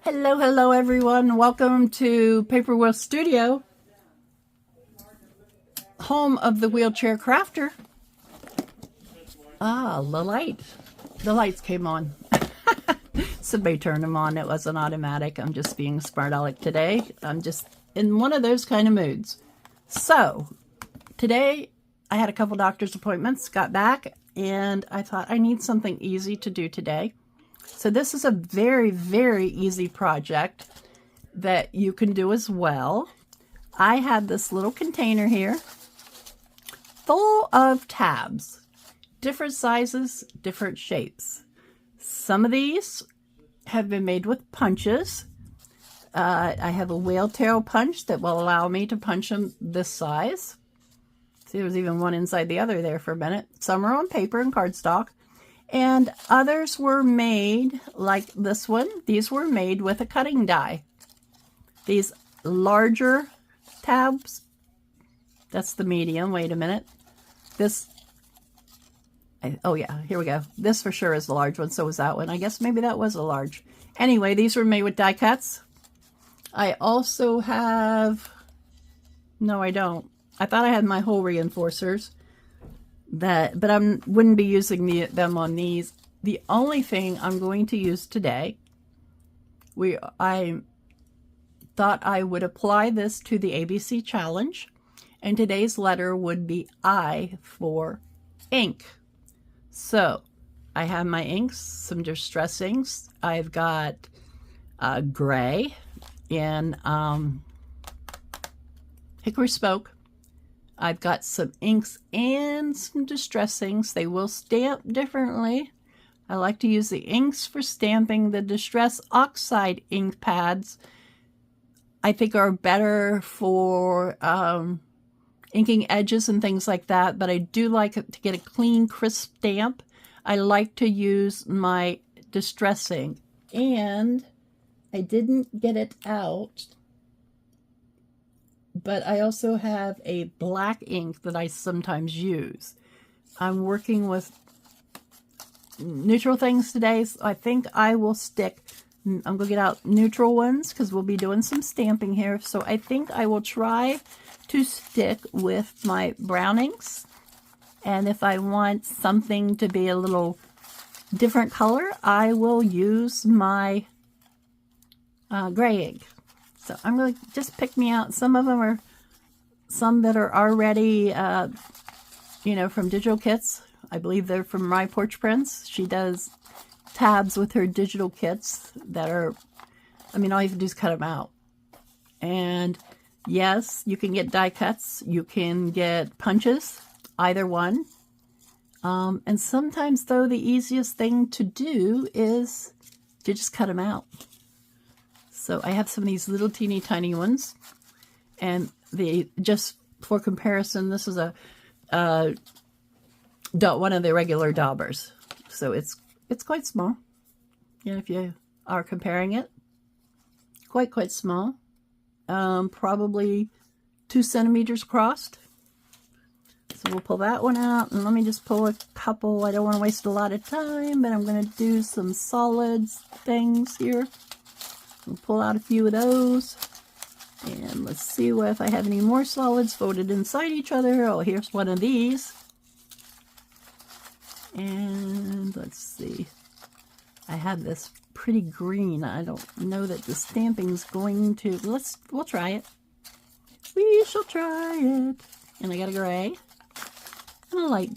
Hello, hello everyone. Welcome to Paper Wheel Studio, home of the wheelchair crafter. The lights came on. Somebody turned them on. It wasn't automatic. I'm just being smart aleck today. I'm just in one of those kind of moods. So today I had a couple doctor's appointments, got back, and I thought I need something easy to do today. So this is a very, very easy project that you can do as well. I had this little container here full of tabs, different sizes, different shapes. Some of these have been made with punches. I have a whale tail punch that will allow me to punch them this size. See, there was even one inside the other there for a minute. Some are on paper and cardstock. And others were made, like this one, these were made with a cutting die. These larger tabs, that's the medium, wait a minute. Oh yeah, here we go. This for sure is the large one, so was that one. I guess maybe that was a large. Anyway, these were made with die cuts. I also have, no I don't. I thought I had my hole reinforcers. But I wouldn't be using them on these. The only thing I'm going to use today, I thought I would apply this to the ABC challenge, and today's letter would be I for ink. So I have my inks, some distress inks. I've got gray in hickory spoke. I've got some inks and some distress inks. They will stamp differently. I like to use the inks for stamping. The distress oxide ink pads I think are better for inking edges and things like that, but I do like to get a clean, crisp stamp. I like to use my distress ink, and I didn't get it out, but I also have a black ink that I sometimes use. I'm working with neutral things today, so I think I will stick, I'm going to get out neutral ones because we'll be doing some stamping here. So I think I will try to stick with my brown inks. And if I want something to be a little different color, I will use my gray ink. So I'm going to just pick me out. Some of them are, some that are already, you know, from digital kits. I believe they're from My Porch Prints. She does tabs with her digital kits that are, I mean, all you have to do is cut them out. And yes, you can get die cuts. You can get punches, either one. And sometimes, though, the easiest thing to do is to just cut them out. So I have some of these little teeny tiny ones, and just for comparison, this is a one of the regular daubers. So it's quite small. Yeah, if you are comparing it, quite small. Probably 2 centimeters across. So we'll pull that one out, and let me just pull a couple. I don't want to waste a lot of time, but I'm going to do some solids things here. We'll pull out a few of those, and let's see if I have any more solids folded inside each other. Oh, here's one of these. And let's see. I have this pretty green. I don't know that the stamping's going to, we'll try it. We shall try it. And I got a gray. And a light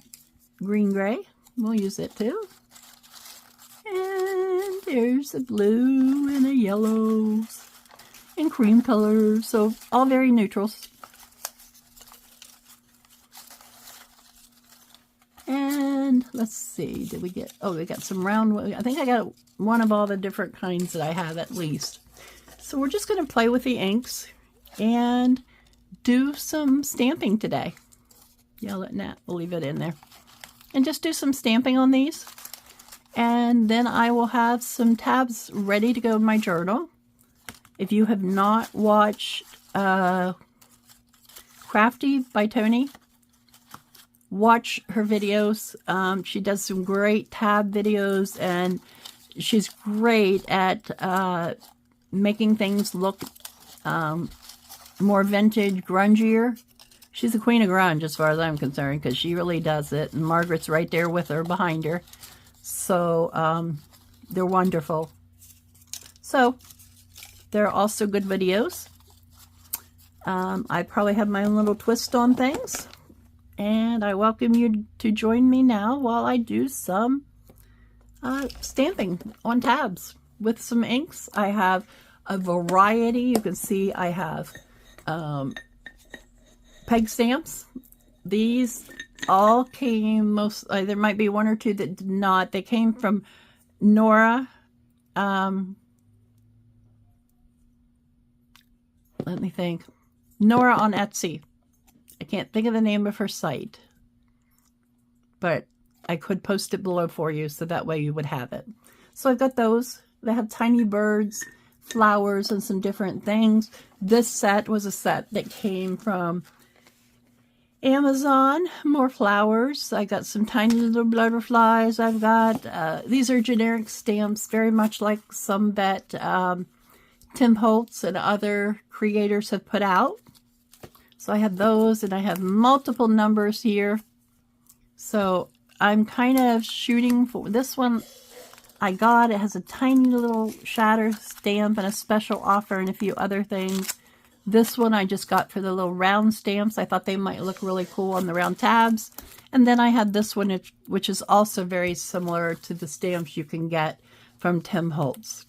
green gray. We'll use it too. And there's a blue and a yellow and cream color, so all very neutrals. And let's see, did we get, oh, we got some round, I think I got one of all the different kinds that I have at least. So we're just going to play with the inks and do some stamping today. Yeah, we'll leave it in there. And just do some stamping on these. And then I will have some tabs ready to go in my journal. If you have not watched Crafty by Tony, watch her videos. She does some great tab videos, and she's great at making things look more vintage, grungier. She's the queen of grunge as far as I'm concerned, because she really does it. And Margaret's right there with her, behind her. So they're wonderful. So they're also good videos. I probably have my own little twist on things. And I welcome you to join me now while I do some stamping on tabs with some inks. I have a variety. You can see I have peg stamps. These all came, there might be one or two that did not. They came from Nora. Let me think. Nora on Etsy. I can't think of the name of her site, but I could post it below for you so that way you would have it. So I've got those. They have tiny birds, flowers, and some different things. This set was a set that came from Amazon. More flowers. I got some tiny little butterflies. I've got, these are generic stamps, very much like some that Tim Holtz and other creators have put out. So I have those, and I have multiple numbers here. So I'm kind of shooting for this one. I got it has a tiny little shatter stamp and a special offer and a few other things. This one I just got for the little round stamps. I thought they might look really cool on the round tabs. And then I had this one, which is also very similar to the stamps you can get from Tim Holtz.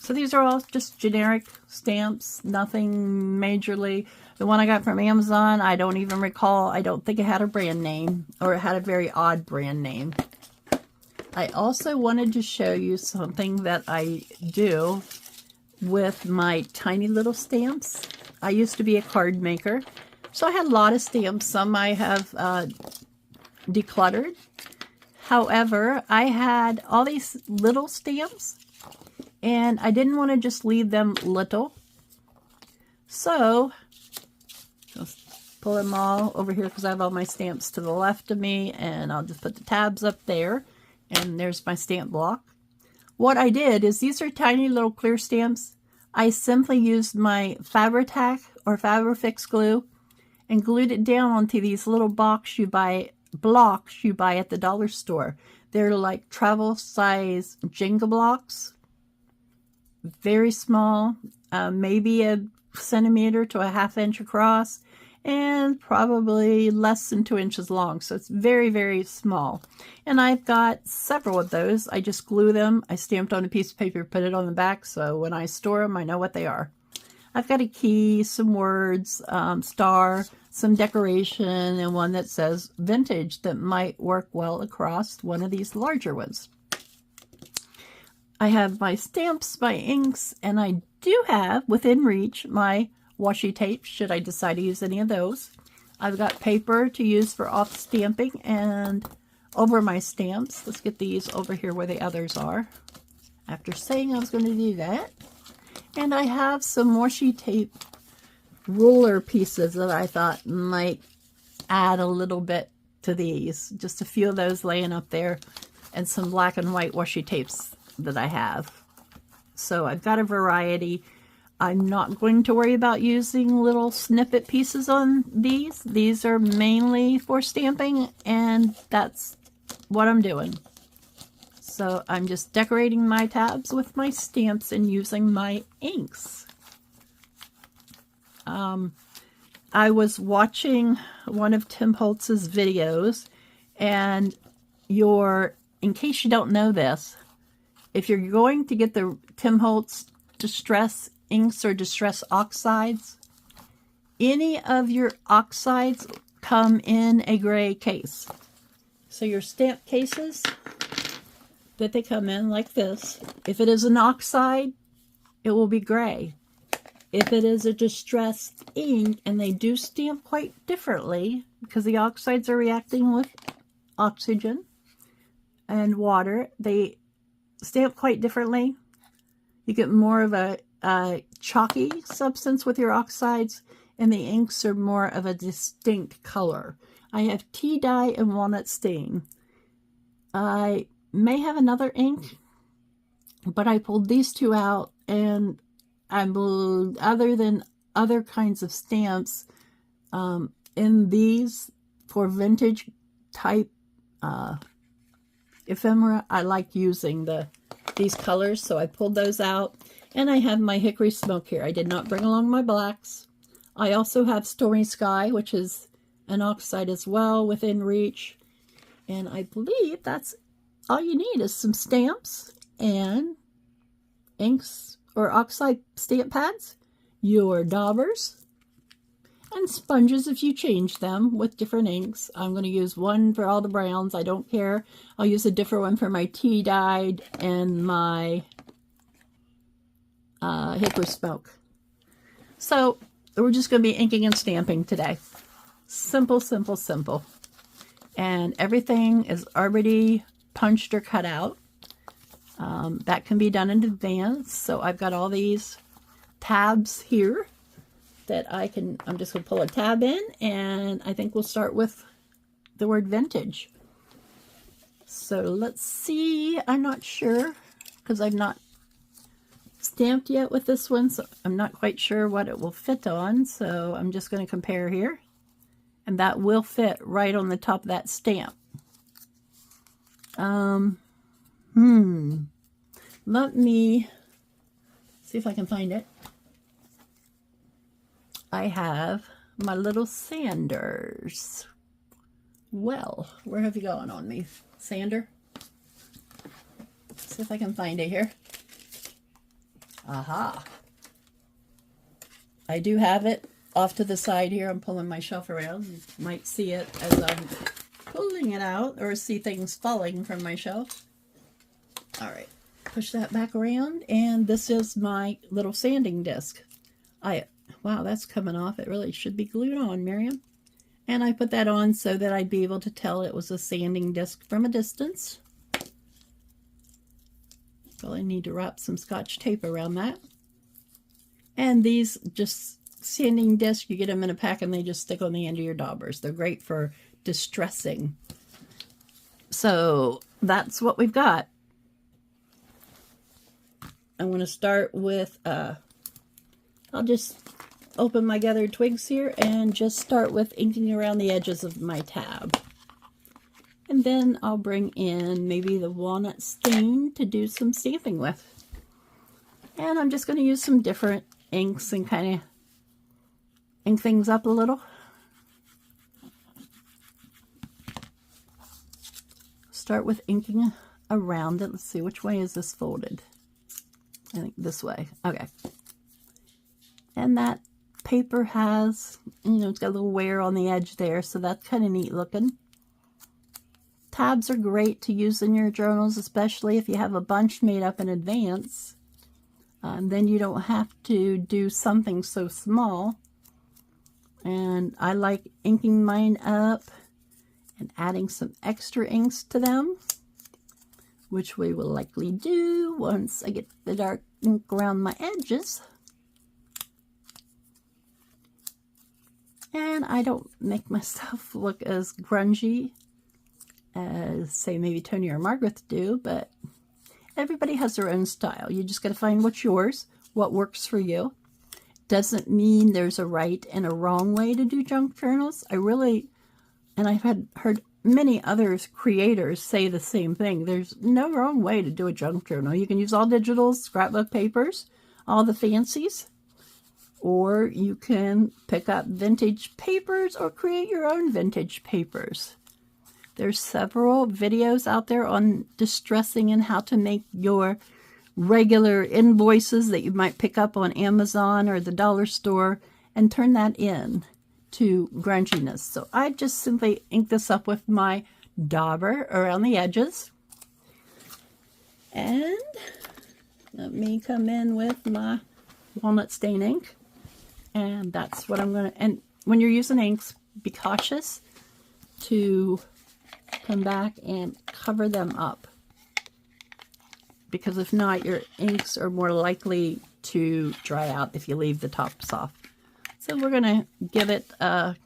So these are all just generic stamps, nothing majorly. The one I got from Amazon, I don't even recall. I don't think it had a brand name, or it had a very odd brand name. I also wanted to show you something that I do with my tiny little stamps. I used to be a card maker, so I had a lot of stamps. Some I have decluttered. However, I had all these little stamps, and I didn't want to just leave them little. So, just pull them all over here because I have all my stamps to the left of me, and I'll just put the tabs up there, and there's my stamp block. What I did is, these are tiny little clear stamps. I simply used my Fabri-Tac or Fabri-Fix glue and glued it down onto these little blocks you buy at the dollar store. They're like travel size Jenga blocks. Very small, maybe a centimeter to a ½ inch across, and probably less than 2 inches long. So it's very, very small. And I've got several of those. I just glue them. I stamped on a piece of paper, put it on the back, so when I store them, I know what they are. I've got a key, some words, star, some decoration, and one that says vintage that might work well across one of these larger ones. I have my stamps, my inks, and I do have, within reach, my washi tape, should I decide to use any of those. I've got paper to use for off stamping and over my stamps. Let's get these over here where the others are, after saying I was going to do that. And I have some washi tape ruler pieces that I thought might add a little bit to these. Just a few of those laying up there, and some black and white washi tapes that I have. So I've got a variety. I'm not going to worry about using little snippet pieces on these. These are mainly for stamping, and that's what I'm doing. So I'm just decorating my tabs with my stamps and using my inks. I was watching one of Tim Holtz's videos, and in case you don't know this, if you're going to get the Tim Holtz Distress inks or Distress oxides, any of your oxides come in a gray case. So your stamp cases that they come in like this, if it is an oxide, it will be gray. If it is a distressed ink, and they do stamp quite differently because the oxides are reacting with oxygen and water, they stamp quite differently. You get more of a chalky substance with your oxides, and the inks are more of a distinct color. I have tea dye and walnut stain. I may have another ink, but I pulled these two out, and other than other kinds of stamps, in these for vintage type ephemera, I like using these colors, so I pulled those out. And I have my hickory smoke here. I did not bring along my blacks. I also have Stormy Sky, which is an oxide as well, within reach. And I believe that's all you need is some stamps and inks or oxide stamp pads, your daubers, and sponges if you change them with different inks. I'm going to use one for all the browns. I don't care. I'll use a different one for my tea dyed and my hickory smoke. So we're just going to be inking and stamping today. Simple, simple, simple. And everything is already punched or cut out. That can be done in advance. So I've got all these tabs here that I'm just going to pull a tab in, and I think we'll start with the word vintage. So let's see. I'm not sure because I've not stamped yet with this one, so I'm not quite sure what it will fit on. So I'm just going to compare here, and that will fit right on the top of that stamp. Let me see if I can find it. I have my little sanders. Well, where have you gone on me, sander? Let's see if I can find it here. Aha. I do have it off to the side here. I'm pulling my shelf around. You might see it as I'm pulling it out or see things falling from my shelf. All right, push that back around, and this is my little sanding disc. Wow, that's coming off. It really should be glued on, Miriam. And I put that on so that I'd be able to tell it was a sanding disc from a distance. Well, I need to wrap some Scotch tape around that. And these just sanding discs, you get them in a pack and they just stick on the end of your daubers. They're great for distressing. So that's what we've got. I'm going to start with, I'll just open my gathered twigs here and just start with inking around the edges of my tab. And then I'll bring in maybe the walnut stain to do some stamping with. And I'm just going to use some different inks and kind of ink things up a little. Start with inking around it. Let's see, which way is this folded? I think this way. Okay. And that paper has, it's got a little wear on the edge there, so that's kind of neat looking. Tabs are great to use in your journals, especially if you have a bunch made up in advance. Then you don't have to do something so small. And I like inking mine up and adding some extra inks to them, which we will likely do once I get the dark ink around my edges. And I don't make myself look as grungy as, say, maybe Tony or Margaret do, but everybody has their own style. You just got to find what's yours, what works for you. Doesn't mean there's a right and a wrong way to do junk journals. And I've heard many other creators say the same thing. There's no wrong way to do a junk journal. You can use all digitals, scrapbook papers, all the fancies. Or you can pick up vintage papers or create your own vintage papers. There's several videos out there on distressing and how to make your regular invoices that you might pick up on Amazon or the dollar store and turn that in to grunginess. So I just simply ink this up with my dauber around the edges. And let me come in with my walnut stain ink. And that's what I'm going to, and when you're using inks, be cautious to come back and cover them up. Because if not, your inks are more likely to dry out if you leave the tops off. So we're going to give it, and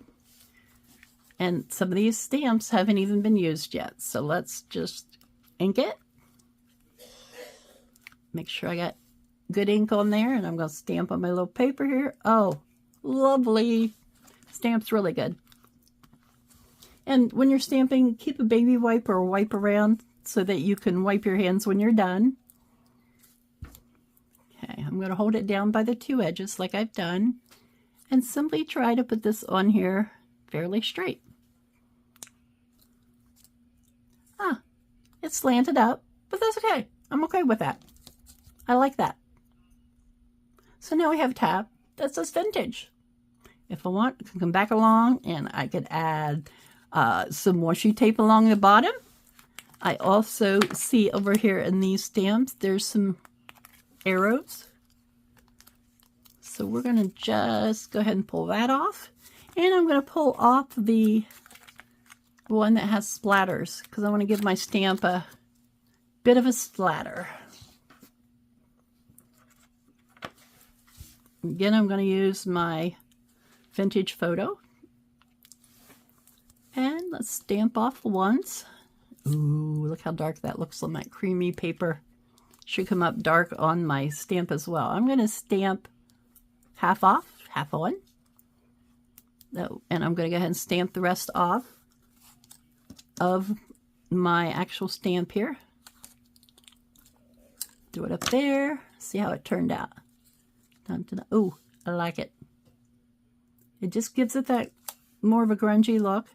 some of these stamps haven't even been used yet. So let's just ink it. Make sure I got good ink on there, and I'm going to stamp on my little paper here. Oh, lovely. Stamp's really good. And when you're stamping, keep a baby wipe or a wipe around so that you can wipe your hands when you're done. Okay, I'm going to hold it down by the two edges like I've done, and simply try to put this on here fairly straight. It's slanted up, but that's okay. I'm okay with that. I like that. So now we have a tab that says vintage. If I want, I can come back along and I could add some washi tape along the bottom. I also see over here in these stamps, there's some arrows. So we're going to just go ahead and pull that off. And I'm going to pull off the one that has splatters because I want to give my stamp a bit of a splatter. Again, I'm going to use my vintage photo. And let's stamp off the ones. Ooh, look how dark that looks on that creamy paper. Should come up dark on my stamp as well. I'm going to stamp half off, half on. Oh, and I'm going to go ahead and stamp the rest off of my actual stamp here. Do it up there. See how it turned out. Oh, I like it. It just gives it that more of a grungy look.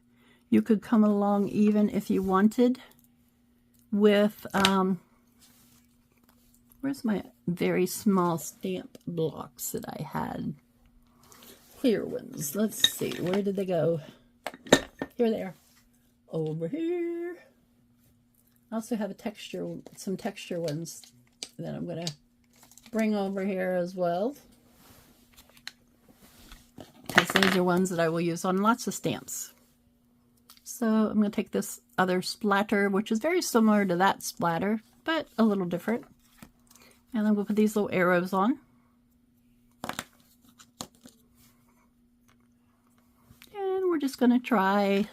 You could come along even if you wanted with, where's my very small stamp blocks that I had? Clear ones. Let's see, where did they go? Here they are. Over here. I also have some texture ones that I'm going to bring over here as well. Because these are ones that I will use on lots of stamps. So I'm going to take this other splatter, which is very similar to that splatter, but a little different. And then we'll put these little arrows on. And we're just going to try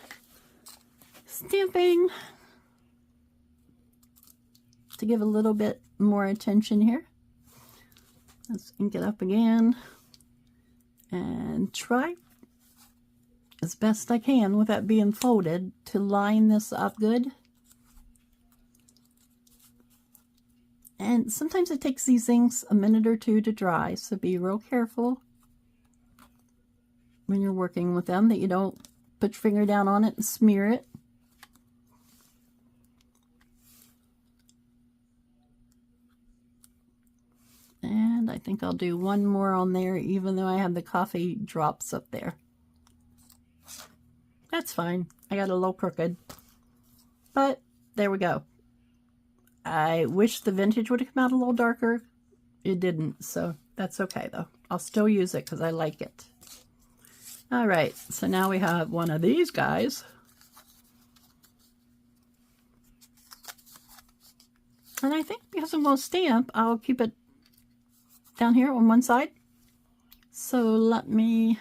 stamping to give a little bit more attention here. Let's ink it up again and try as best I can without being folded to line this up good. And sometimes it takes these inks a minute or two to dry, so be real careful when you're working with them that you don't put your finger down on it and smear it. And I think I'll do one more on there, even though I have the coffee drops up there. That's fine. I got a little crooked. But there we go. I wish the vintage would have come out a little darker. It didn't, so that's okay though. I'll still use it because I like it. All right, so now we have one of these guys. And I think because I'm going to stamp, I'll keep it down here on one side. So let me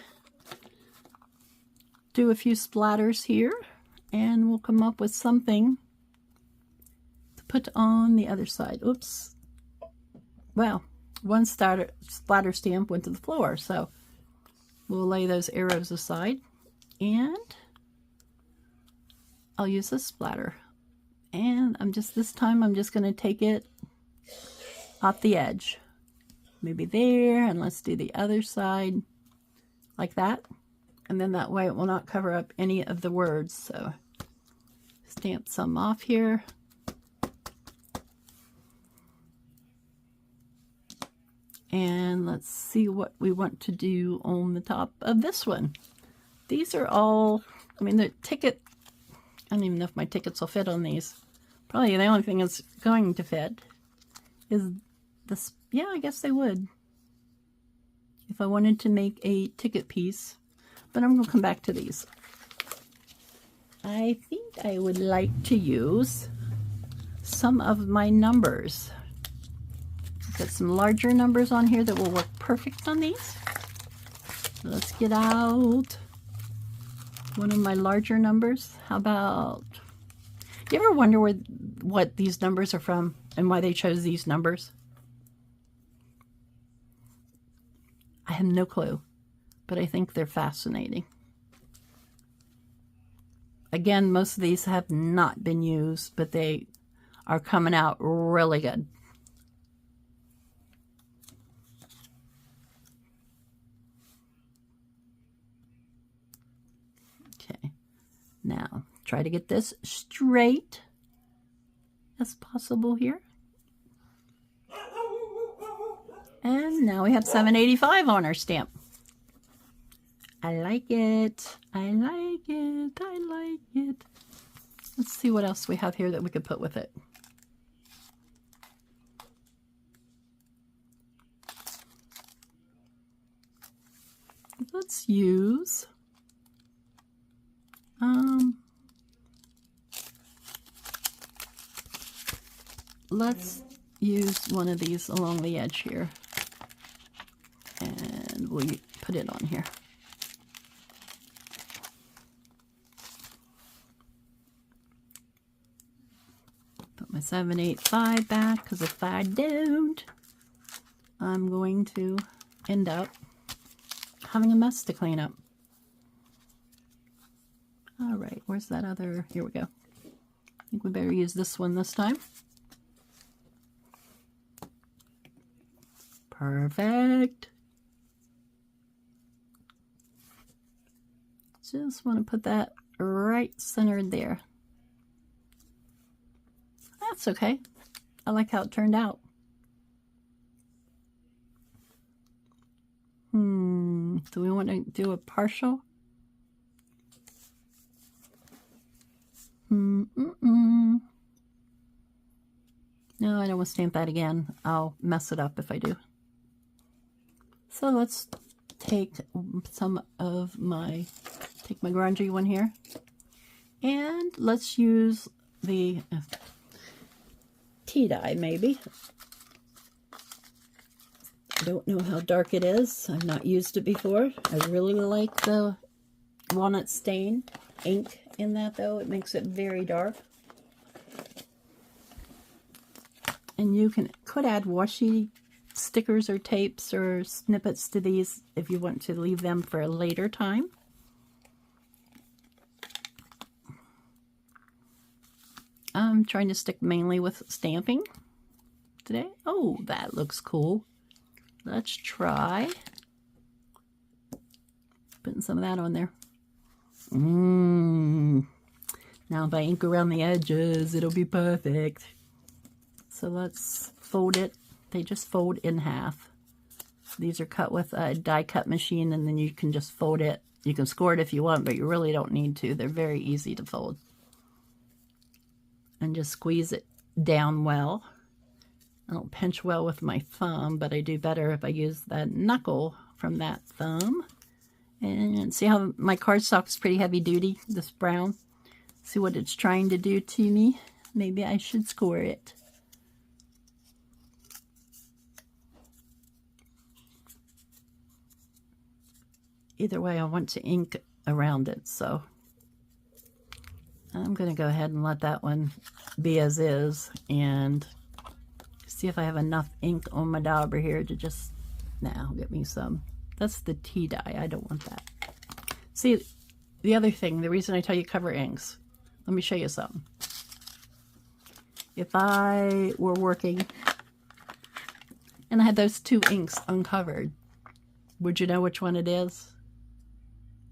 do a few splatters here and we'll come up with something to put on the other side. Oops. Well, one splatter stamp went to the floor, so we'll lay those arrows aside and I'll use a splatter. And this time I'm just going to take it off the edge. Maybe there, and let's do the other side like that. And then that way it will not cover up any of the words. So stamp some off here. And let's see what we want to do on the top of this one. These are all, I mean, the ticket, I don't even know if my tickets will fit on these. Probably the only thing that's going to fit is this. Yeah, I guess they would. If I wanted to make a ticket piece. But I'm going to come back to these. I think I would like to use some of my numbers. I've got some larger numbers on here that will work perfect on these. So let's get out one of my larger numbers. How about... You ever wonder what these numbers are from and why they chose these numbers? I have no clue, but I think they're fascinating. Again, most of these have not been used, but they are coming out really good. Okay, now try to get this straight as possible here. And now we have 785 on our stamp. I like it. I like it. I like it. Let's see what else we have here that we could put with it. Let's use one of these along the edge here, and we'll put it on here. Put my 785 back, because if I don't, I'm going to end up having a mess to clean up. All right, where's that other? Here we go. I think we better use this one this time. Perfect. Just want to put that right centered there. That's okay. I like how it turned out. Do we want to do a partial? No, I don't want to stamp that again. I'll mess it up if I do. So let's take some of my, take my grungy one here, and let's use the tea dye maybe. I don't know how dark it is. I've not used it before. I really like the walnut stain ink in that though. It makes it very dark. And you could add washi stickers or tapes or snippets to these if you want to leave them for a later time. I'm trying to stick mainly with stamping today. Oh, that looks cool. Let's try putting some of that on there. Now if I ink around the edges, it'll be perfect. So let's fold it. They just fold in half. These are cut with a die cut machine, and then you can just fold it. You can score it if you want, but you really don't need to. They're very easy to fold. And just squeeze it down well. I don't pinch well with my thumb, but I do better if I use that knuckle from that thumb. And see how my cardstock is pretty heavy duty, this brown. See what it's trying to do to me. Maybe I should score it. Either way, I want to ink around it, so I'm going to go ahead and let that one be as is and see if I have enough ink on my dauber here to just, now get me some. That's the tea dye. I don't want that. See, the other thing, the reason I tell you cover inks, let me show you something. If I were working and I had those two inks uncovered, would you know which one it is?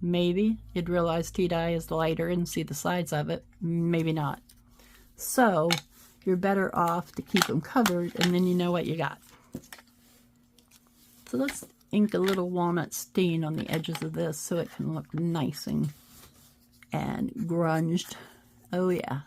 Maybe you'd realize tea dye is lighter and see the sides of it. Maybe not. So you're better off to keep them covered, and then you know what you got. So let's ink a little walnut stain on the edges of this so it can look nice and grunged. Oh yeah.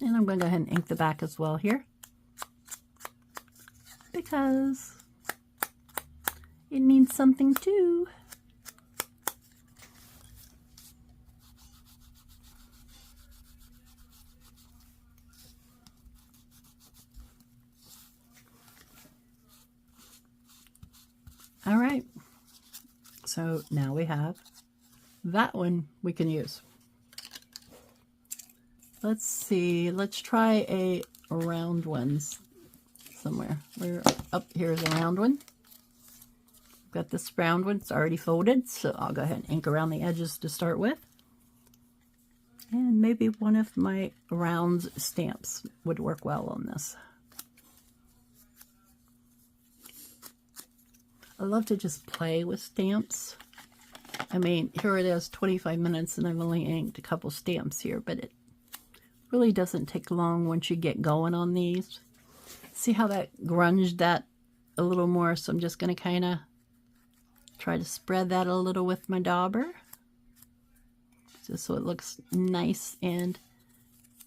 And I'm going to go ahead and ink the back as well here, because it needs something too. All right, So now we have that one we can use. Let's see, let's try a round one somewhere. We're up here's a round one. Got this round one, it's already folded, so I'll go ahead and ink around the edges to start with. And maybe one of my round stamps would work well on this. I love to just play with stamps. I mean, here it is, 25 minutes, and I've only inked a couple stamps here, but it really doesn't take long once you get going on these. See how that grunged that a little more, so I'm just going to kind of try to spread that a little with my dauber, just so it looks nice and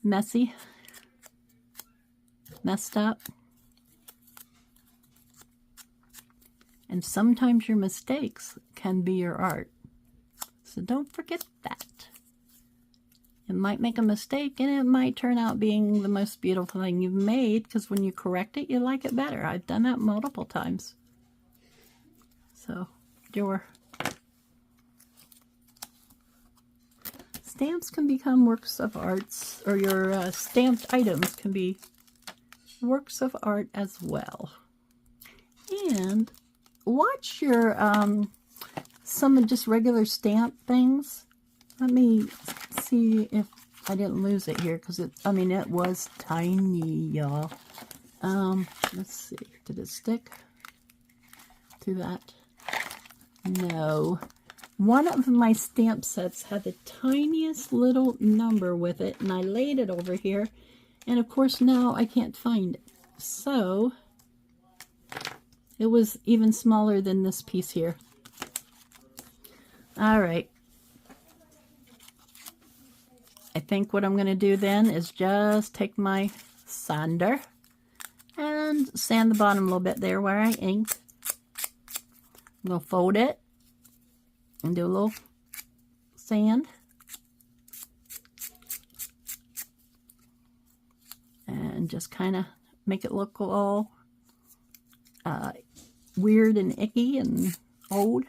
messed up. And sometimes your mistakes can be your art. So don't forget that. You might make a mistake and it might turn out being the most beautiful thing you've made, because when you correct it, you like it better. I've done that multiple times. So, your stamps can become works of arts, or your stamped items can be works of art as well. And watch your some just regular stamp things. Let me see if I didn't lose it here, because it was tiny, y'all. Let's see, did it stick to that? No. One of my stamp sets had the tiniest little number with it, and I laid it over here, and of course now I can't find it. So it was even smaller than this piece here. All right. I think what I'm going to do then is just take my sander and sand the bottom a little bit there where I inked. I'm going to fold it and do a little sand. And just kind of make it look all weird and icky and old.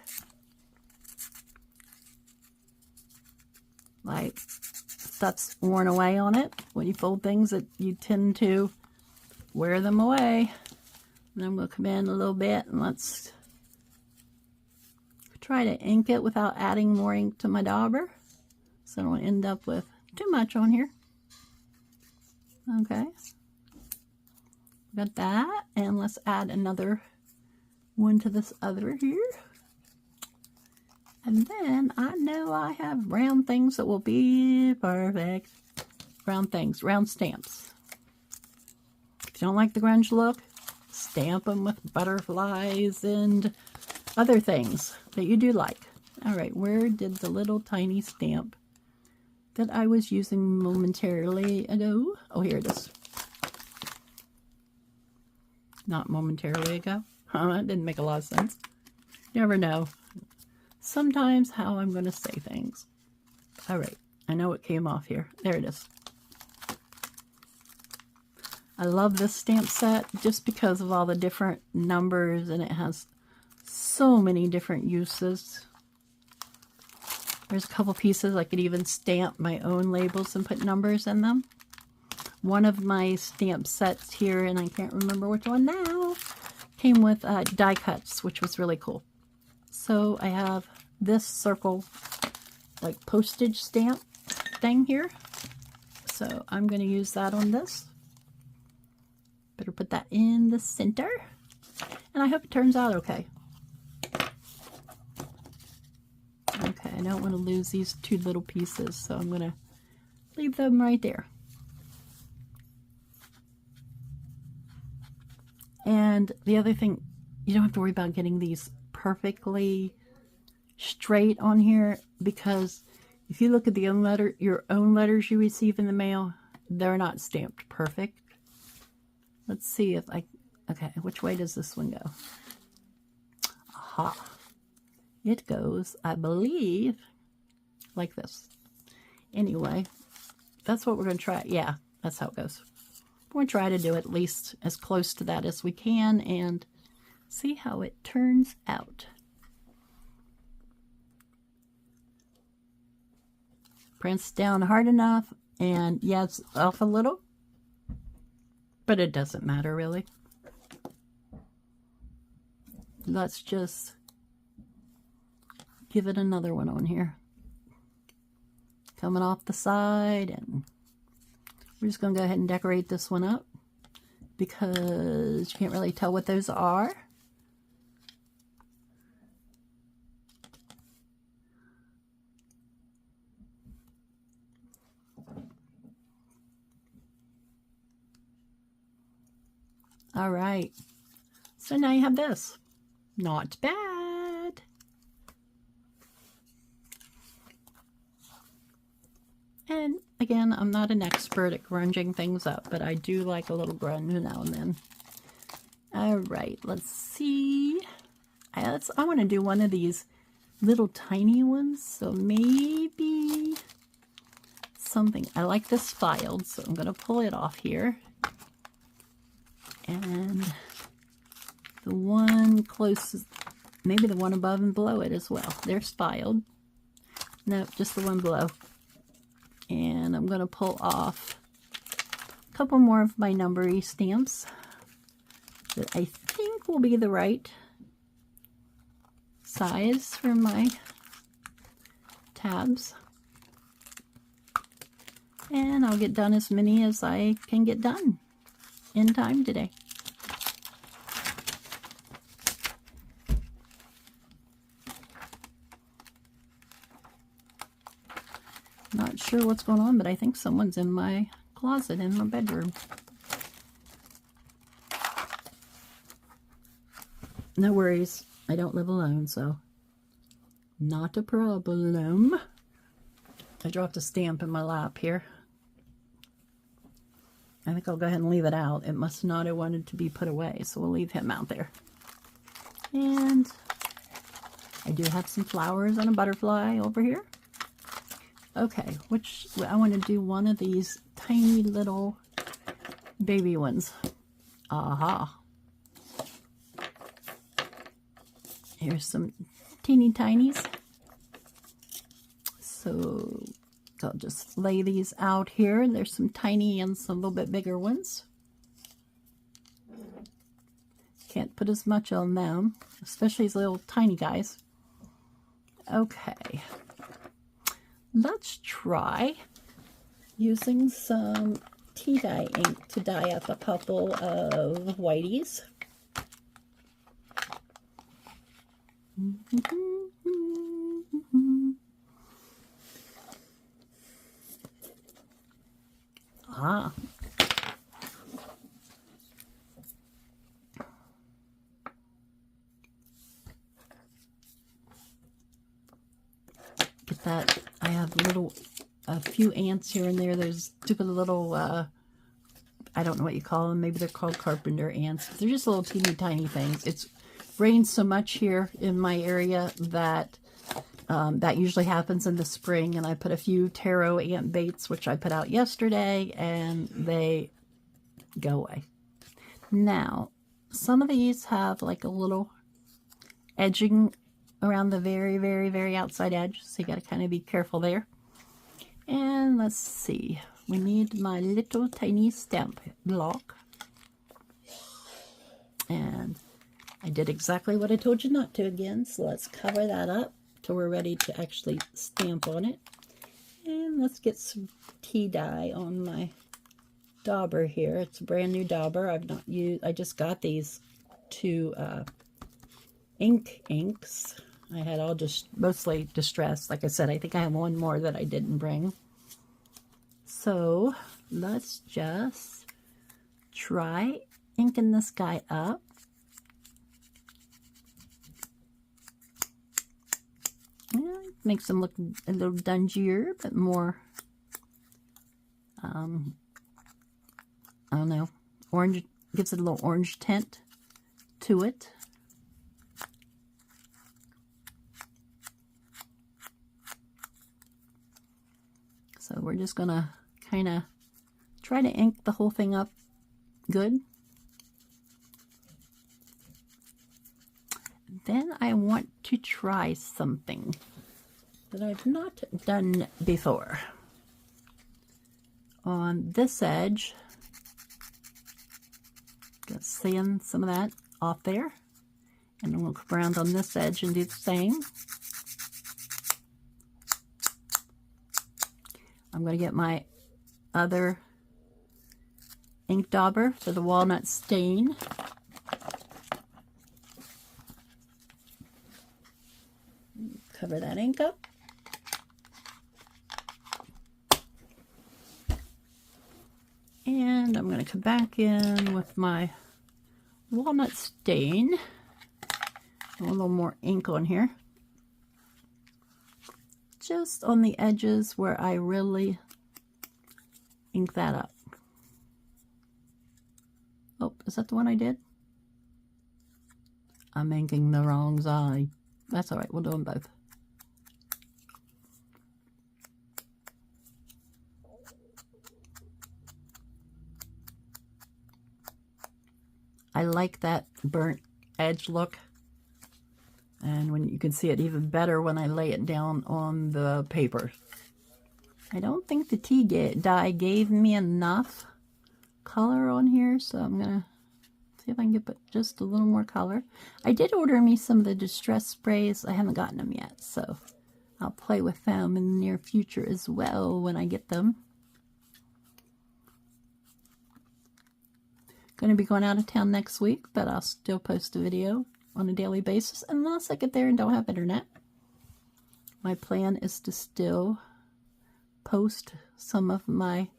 Like stuff's worn away on it. When you fold things, that you tend to wear them away. And I'm going to come in a little bit and let's try to ink it without adding more ink to my dauber, so I don't end up with too much on here. Okay. Got that, and let's add another one to this other here. And then I know I have round things that will be perfect. Round things, round stamps. If you don't like the grunge look, stamp them with butterflies and other things that you do like. All right, where did the little tiny stamp that I was using momentarily ago? Oh, here it is. Not momentarily ago. That didn't make a lot of sense. You never know. Sometimes how I'm going to say things. All right, I know it came off here. There it is. I love this stamp set just because of all the different numbers, and it has so many different uses. There's a couple pieces I could even stamp my own labels and put numbers in them. One of my stamp sets here, and I can't remember which one now, came with die cuts, which was really cool. So I have this circle, like postage stamp thing here. So I'm going to use that on this. Better put that in the center. And I hope it turns out okay. Okay, I don't want to lose these two little pieces, so I'm going to leave them right there. And the other thing, you don't have to worry about getting these perfectly straight on here, because if you look at the your own letters you receive in the mail, they're not stamped perfect. Let's see if okay, which way does this one go? Aha. It goes, I believe, like this. Anyway, that's what we're going to try. Yeah, that's how it goes. We're going to try to do at least as close to that as we can and see how it turns out. Press down hard enough, and yeah, it's off a little, but it doesn't matter really. Let's just give it another one on here. Coming off the side, and we're just going to go ahead and decorate this one up because you can't really tell what those are. All right, so now you have this. Not bad. And again, I'm not an expert at grunging things up, but I do like a little grunge now and then. All right, let's see. I want to do one of these little tiny ones, so maybe something. I like this filed, so I'm going to pull it off here. And the one closest, maybe the one above and below it as well. They're filed. No, just the one below. And I'm going to pull off a couple more of my numbery stamps that I think will be the right size for my tabs. And I'll get done as many as I can get done in time today. Not sure what's going on, but I think someone's in my closet in my bedroom. No worries, I don't live alone, so not a problem. I dropped a stamp in my lap here. I think I'll go ahead and leave it out. It must not have wanted to be put away, so we'll leave him out there. And I do have some flowers and a butterfly over here. Okay, I want to do one of these tiny little baby ones. Aha. Here's some teeny tinies. So I'll just lay these out here. There's some tiny and some little bit bigger ones. Can't put as much on them, especially these little tiny guys. Okay. Let's try using some tea dye ink to dye up a couple of whiteys. Ah. Get that. I have a few ants here and there. There's stupid little, I don't know what you call them. Maybe they're called carpenter ants. They're just little teeny tiny things. It's rained so much here in my area that that usually happens in the spring, and I put a few taro ant baits, which I put out yesterday, and they go away. Now, some of these have like a little edging around the very, very, very outside edge, so you got to kind of be careful there. And let's see, we need my little tiny stamp block. And I did exactly what I told you not to again, so let's cover that up till we're ready to actually stamp on it. And let's get some tea dye on my dauber here. It's a brand new dauber. I've not used, I just got these two INK inks. I had all just mostly distressed. Like I said, I think I have one more that I didn't bring. So let's just try inking this guy up. Yeah, makes them look a little dungier, but more, I don't know, orange, gives it a little orange tint to it. So we're just gonna kind of try to ink the whole thing up good. Then I want to try something. that I've not done before. On this edge, just sand some of that off there, and then we'll come around on this edge and do the same. I'm going to get my other ink dauber for the walnut stain. Cover that ink up. And I'm going to come back in with my walnut stain. A little more ink on here. Just on the edges where I really ink that up. Oh, is that the one I did? I'm inking the wrong side. That's all right, we'll do them both. I like that burnt edge look, and when you can see it even better when I lay it down on the paper. I don't think the tea dye gave me enough color on here, so I'm gonna see if I can get just a little more color. I did order me some of the distress sprays. I haven't gotten them yet, so I'll play with them in the near future as well when I get them. Going to be going out of town next week, but I'll still post a video on a daily basis unless I get there and don't have internet. My plan is to still post some of my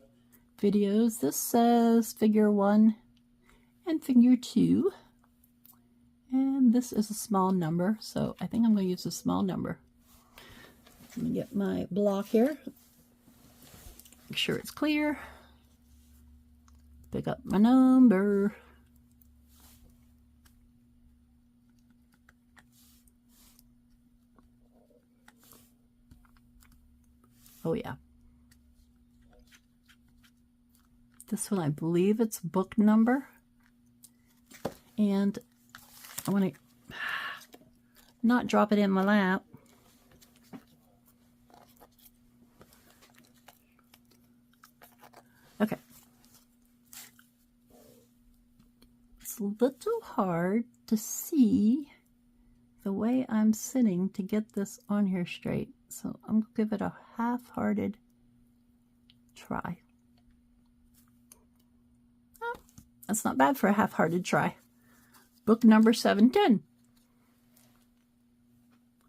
videos. This says figure 1 and figure 2, and this is a small number, so I think I'm going to use a small number. Let me get my block here, make sure it's clear. Pick up my number. Oh yeah. This one, I believe it's book number. And I want to not drop it in my lap. Okay. It's a little hard to see the way I'm sitting to get this on here straight, so I'm going to give it a half-hearted try. Oh, that's not bad for a half-hearted try. Book number 710.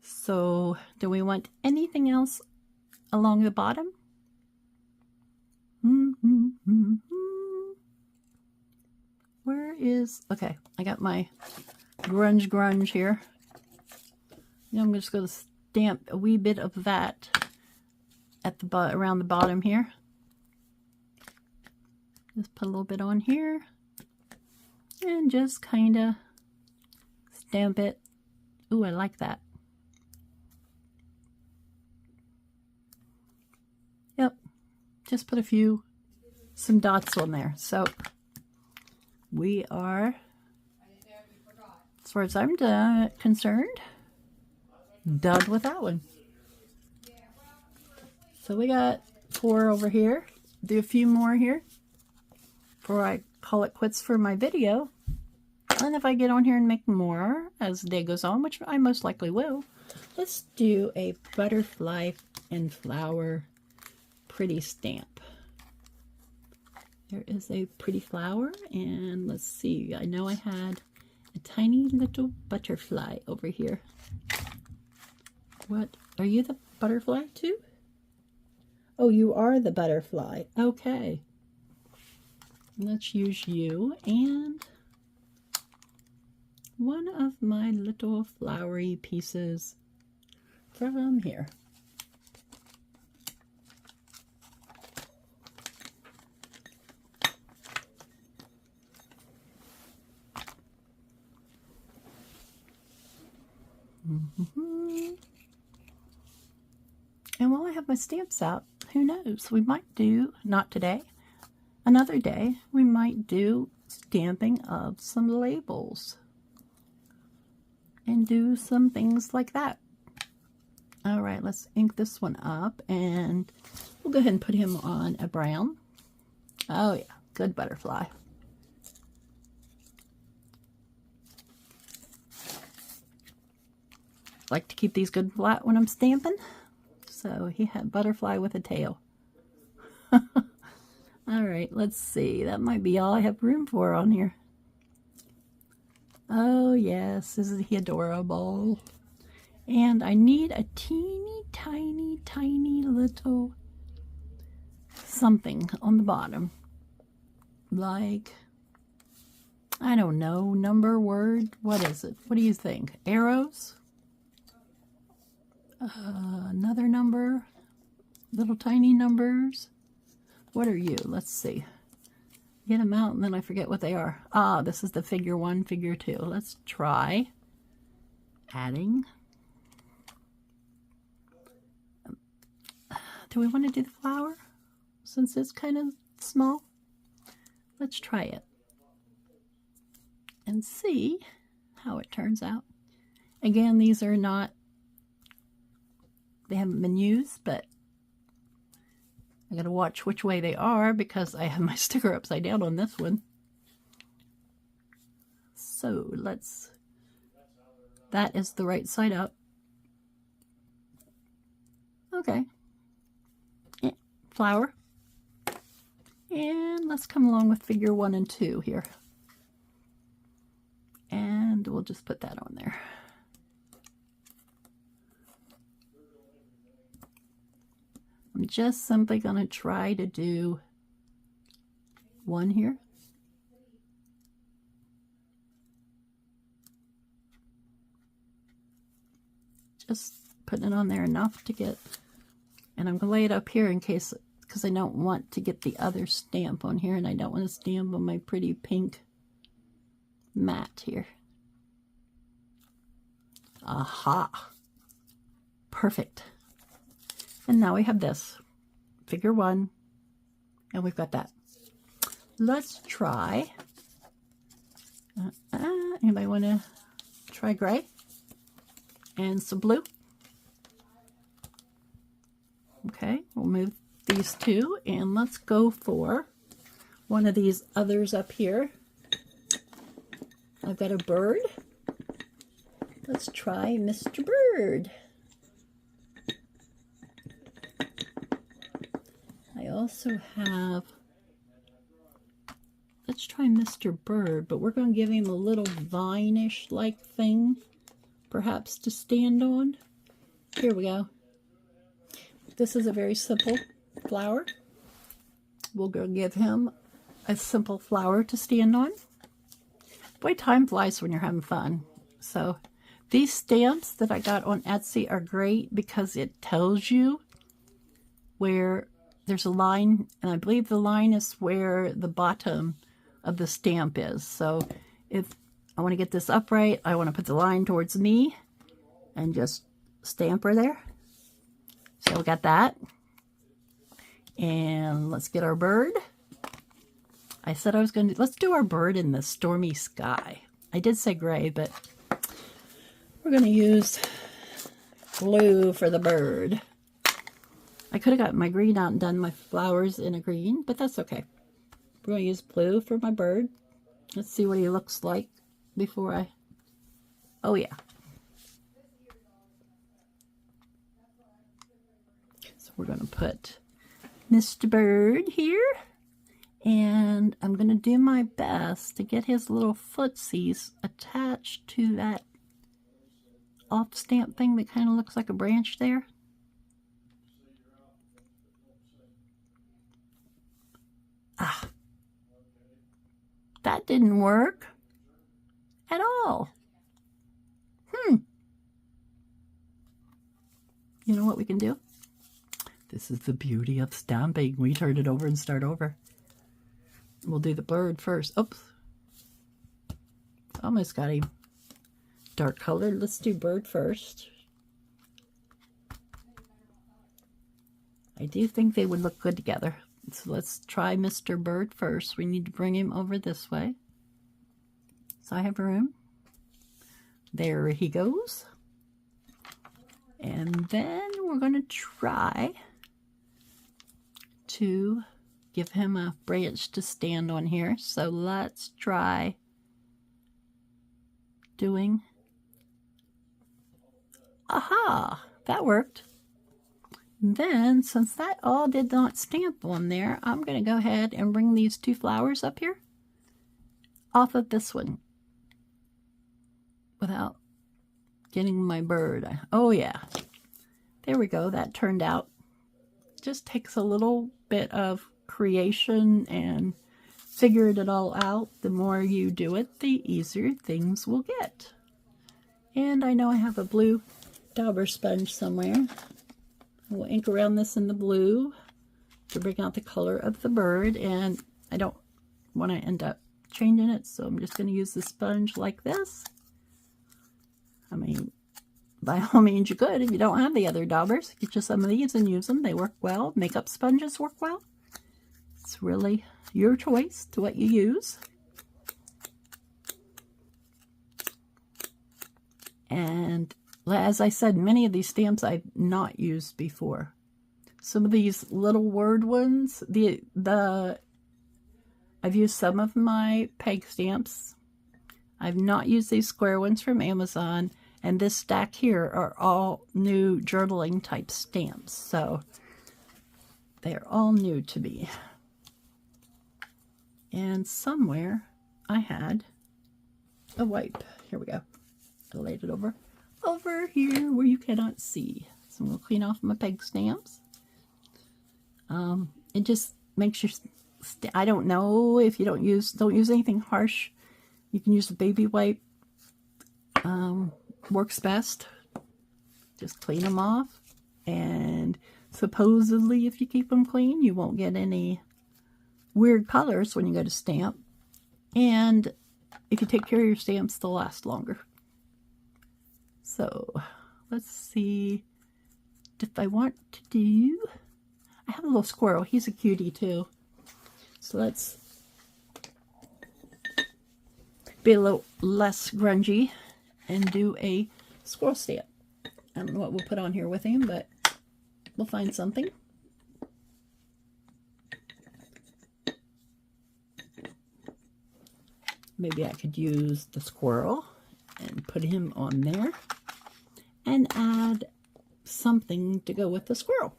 So, do we want anything else along the bottom? Where is, okay, I got my grunge here. I'm just going to stamp a wee bit of that at the around the bottom here. Just put a little bit on here and just kind of stamp it. Ooh, I like that. Yep, just put some dots on there. So we are, as far as I'm concerned, done with that one. So we got 4 over here. Do a few more here before I call it quits for my video. And if I get on here and make more as the day goes on, which I most likely will, let's do a butterfly and flower pretty stamp. There is a pretty flower, and let's see, I know I had a tiny little butterfly over here. What? Are you the butterfly too? Oh, you are the butterfly. Okay. Let's use you and one of my little flowery pieces from here. And while I have my stamps out, who knows, we might do, not today, another day, we might do stamping of some labels and do some things like that. All right, let's ink this one up, and we'll go ahead and put him on a brown. Oh yeah, good butterfly. Like to keep these good flat when I'm stamping. So he had butterfly with a tail. All right, let's see. That might be all I have room for on here. Oh yes, isn't he adorable? And I need a teeny tiny little something on the bottom. Like, I don't know, number, word, what is it? What do you think? Arrows? Another number? Little tiny numbers? What are you? Let's see. Get them out and then I forget what they are. Ah, this is the figure 1, figure 2. Let's try adding. Do we want to do the flower since it's kind of small? Let's try it and see how it turns out. Again, these are not, they haven't been used, but I gotta watch which way they are because I have my sticker upside down on this one. So let's, that is the right side up. Okay. Flower. And let's come along with figure 1 and 2 here. And we'll just put that on there. I'm just simply going to try to do 1 here. Just putting it on there enough to get, and I'm going to lay it up here in case, because I don't want to get the other stamp on here, and I don't want to stamp on my pretty pink mat here. Aha! Perfect. And now we have this, figure 1, and we've got that. Let's try, anybody want to try gray and some blue? Okay, we'll move these two, and let's go for one of these others up here. I've got a bird. Let's try Mr. Bird. I also have, let's try Mr. Bird, but we're going to give him a little vine-ish like thing, perhaps to stand on. Here we go. This is a very simple flower. We'll go give him a simple flower to stand on. Boy, time flies when you're having fun. So these stamps that I got on Etsy are great because it tells you where there's a line, and I believe the line is where the bottom of the stamp is. So if I want to get this upright, I want to put the line towards me and just stamp her there. So we got that. And let's get our bird. I said I was going to, let's do our bird in the stormy sky. I did say gray, but we're going to use blue for the bird. I could have got my green out and done my flowers in a green, but that's okay. We're going to use blue for my bird. Let's see what he looks like before I... Oh, yeah. So we're going to put Mr. Bird here. And I'm going to do my best to get his little footsies attached to that off stamp thing that kind of looks like a branch there. Ah, that didn't work at all. You know what we can do? This is the beauty of stamping. We turn it over and start over. We'll do the bird first. Oops. Almost got him dark colored. Let's do bird first. I do think they would look good together. So let's try Mr. Bird first. We need to bring him over this way. So I have room. There he goes. And then we're going to try to give him a branch to stand on here. So let's try doing, aha, that worked. Then, since that all did not stamp on there, I'm going to go ahead and bring these two flowers up here off of this one without getting my bird. Oh yeah, there we go. That turned out. Just takes a little bit of creation and figured it all out. The more you do it, the easier things will get. And I know I have a blue dauber sponge somewhere. We'll ink around this in the blue to bring out the color of the bird, and I don't want to end up changing it, so I'm just going to use the sponge like this. I mean, by all means you could if you don't have the other daubers. Get you some of these and use them. They work well. Makeup sponges work well. It's really your choice to what you use. And as I said, many of these stamps I've not used before. Some of these little word ones, I've used some of my peg stamps. I've not used these square ones from Amazon, and this stack here are all new journaling type stamps, so they're all new to me. And somewhere I had a wipe. Here we go. I laid it over here where you cannot see. So I'm going to clean off my peg stamps. It just makes your, I don't know if you don't use anything harsh. You can use a baby wipe. Works best. Just clean them off. And supposedly if you keep them clean, you won't get any weird colors when you go to stamp. And if you take care of your stamps, they'll last longer. So let's see if I want to do, I have a little squirrel. He's a cutie too. So let's be a little less grungy and do a squirrel stamp. I don't know what we'll put on here with him, but we'll find something. Maybe I could use the squirrel and put him on there and add something to go with the squirrel.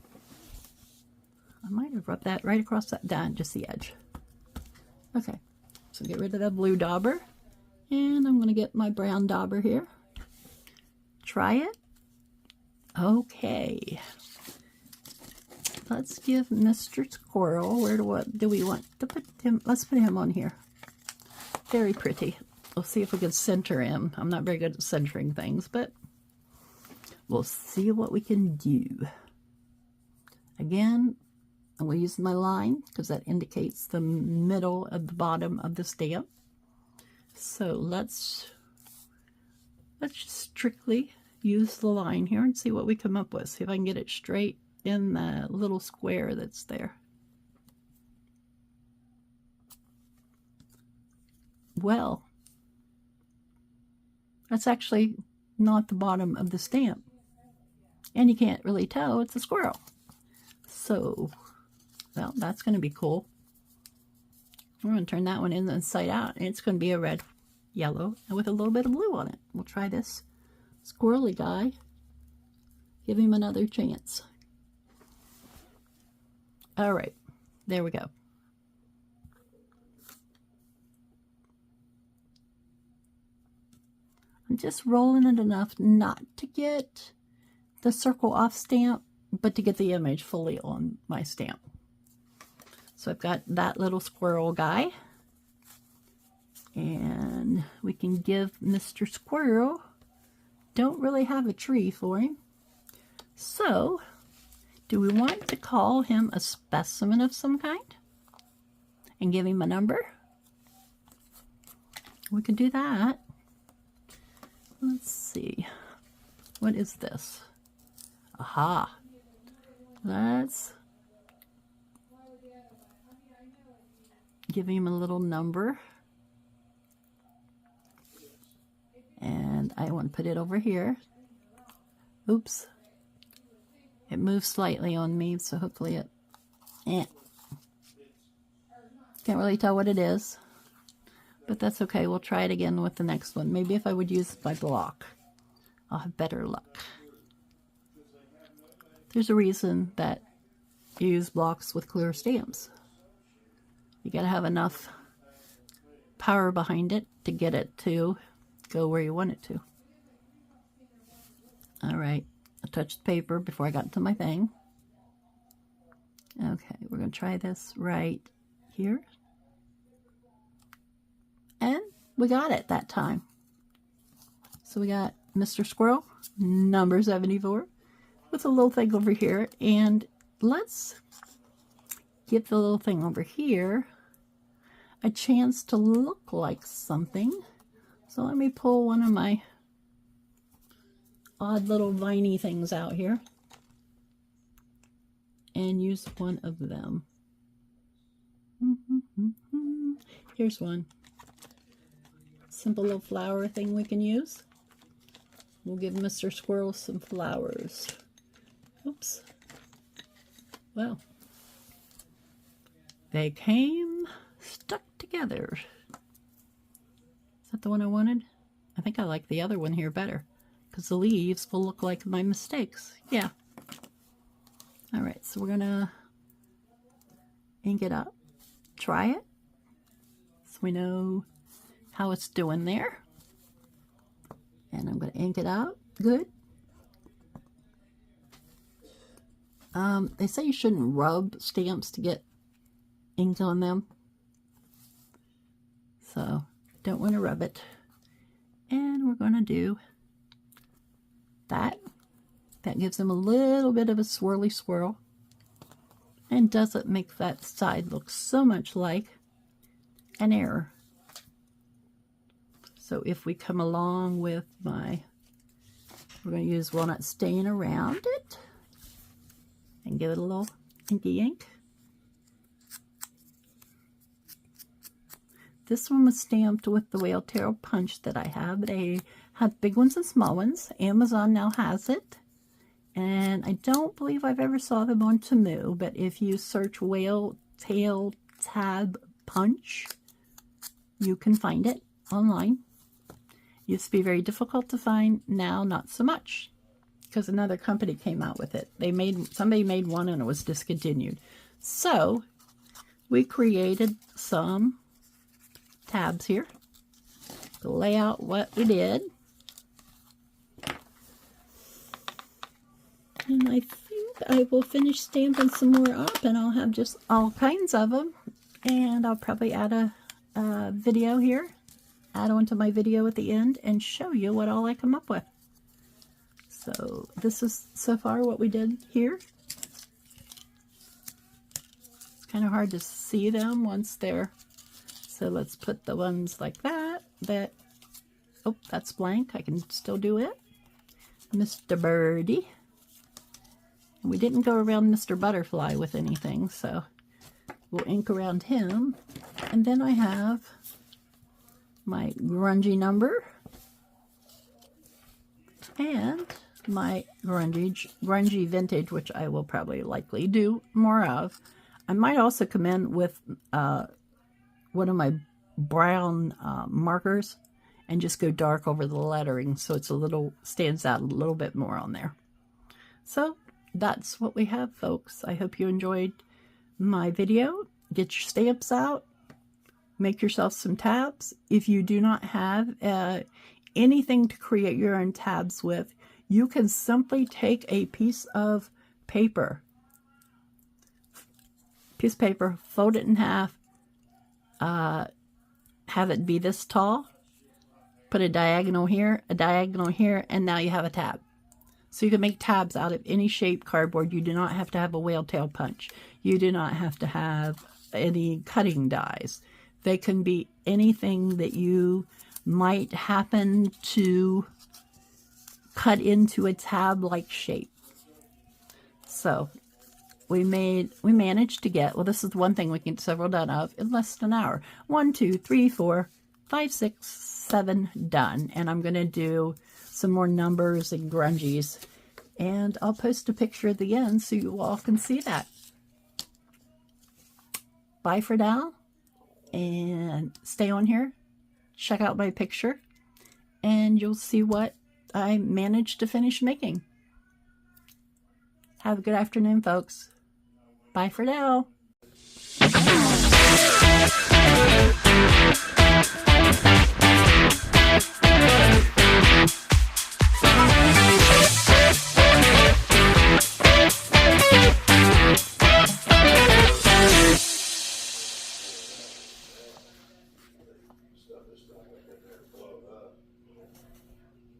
I might have rubbed that right across that down, just the edge. Okay, so get rid of the blue dauber, and I'm going to get my brown dauber here. Try it. Okay. Let's give Mr. Squirrel, where do we want to put him? Let's put him on here. Very pretty. We'll see if we can center him. I'm not very good at centering things, but we'll see what we can do. Again, I'm going to use my line because that indicates the middle of the bottom of the stamp. So let's just strictly use the line here and see what we come up with. See if I can get it straight in the little square that's there. Well, that's actually not the bottom of the stamp. And you can't really tell it's a squirrel. So, well, that's going to be cool. We're going to turn that one inside out, and it's going to be a red, yellow, and with a little bit of blue on it. We'll try this squirrely guy. Give him another chance. All right, there we go. I'm just rolling it enough not to get the circle off stamp, but to get the image fully on my stamp. So I've got that little squirrel guy, and we can give Mr. Squirrel, don't really have a tree for him. So do we want to call him a specimen of some kind and give him a number? We can do that. Let's see. What is this? Aha. Let's give him a little number. And I want to put it over here. Oops. It moves slightly on me, so hopefully it... Can't really tell what it is, but that's okay. We'll try it again with the next one. Maybe if I would use my block, I'll have better luck. There's a reason that you use blocks with clear stamps. You gotta have enough power behind it to get it to go where you want it to. All right, I touched the paper before I got to my thing. Okay, we're gonna try this right here. And we got it that time. So we got Mr. Squirrel, number 74, with a little thing over here. And let's give the little thing over here a chance to look like something. So let me pull one of my odd little viney things out here and use one of them. Here's one. Simple little flower thing we can use. We'll give Mr. Squirrel some flowers. Oops. Well, they came stuck together. Is that the one I wanted? I think I like the other one here better, because the leaves will look like my mistakes. Yeah. All right, so we're gonna ink it up, try it, so we know how it's doing there. And I'm gonna ink it out good. They say you shouldn't rub stamps to get ink on them, so don't want to rub it. And we're gonna do that. That gives them a little bit of a swirly swirl and doesn't make that side look so much like an error. So if we come along with we're going to use walnut stain around it and give it a little inky ink. This one was stamped with the whale tail punch that I have. They have big ones and small ones. Amazon now has it. And I don't believe I've ever saw them on Temu, but if you search whale tail tab punch, you can find it online. Used to be very difficult to find, now not so much, because another company came out with it. Somebody made one and it was discontinued. So we created some tabs here to lay out what we did. And I think I will finish stamping some more up, and I'll have just all kinds of them. And I'll probably add a video here, add on to my video at the end, and show you what all I come up with. So this is so far what we did here. It's kind of hard to see them once they're, so let's put the ones like that, oh, that's blank, I can still do it. Mr. Birdie. We didn't go around Mr. Butterfly with anything, so we'll ink around him. And then I have my grungy number and my grungy vintage, which I will probably likely do more of. I might also come in with one of my brown markers and just go dark over the lettering so it's stands out a little bit more on there. So that's what we have, folks. I hope you enjoyed my video. Get your stamps out. Make yourself some tabs. If you do not have anything to create your own tabs with, you can simply take a piece of paper, fold it in half, have it be this tall, put a diagonal here, and now you have a tab. So you can make tabs out of any shape cardboard. You do not have to have a whale tail punch. You do not have to have any cutting dies. They can be anything that you might happen to cut into a tab-like shape. So we managed to get, well, this is one thing we can get several done of in less than an hour. 1, 2, 3, 4, 5, 6, 7 done. And I'm going to do some more numbers and grungies And I'll post a picture at the end so you all can see that. Bye for now, and stay on here. Check out my picture, and you'll see what I managed to finish making. Have a good afternoon, folks. Bye for now.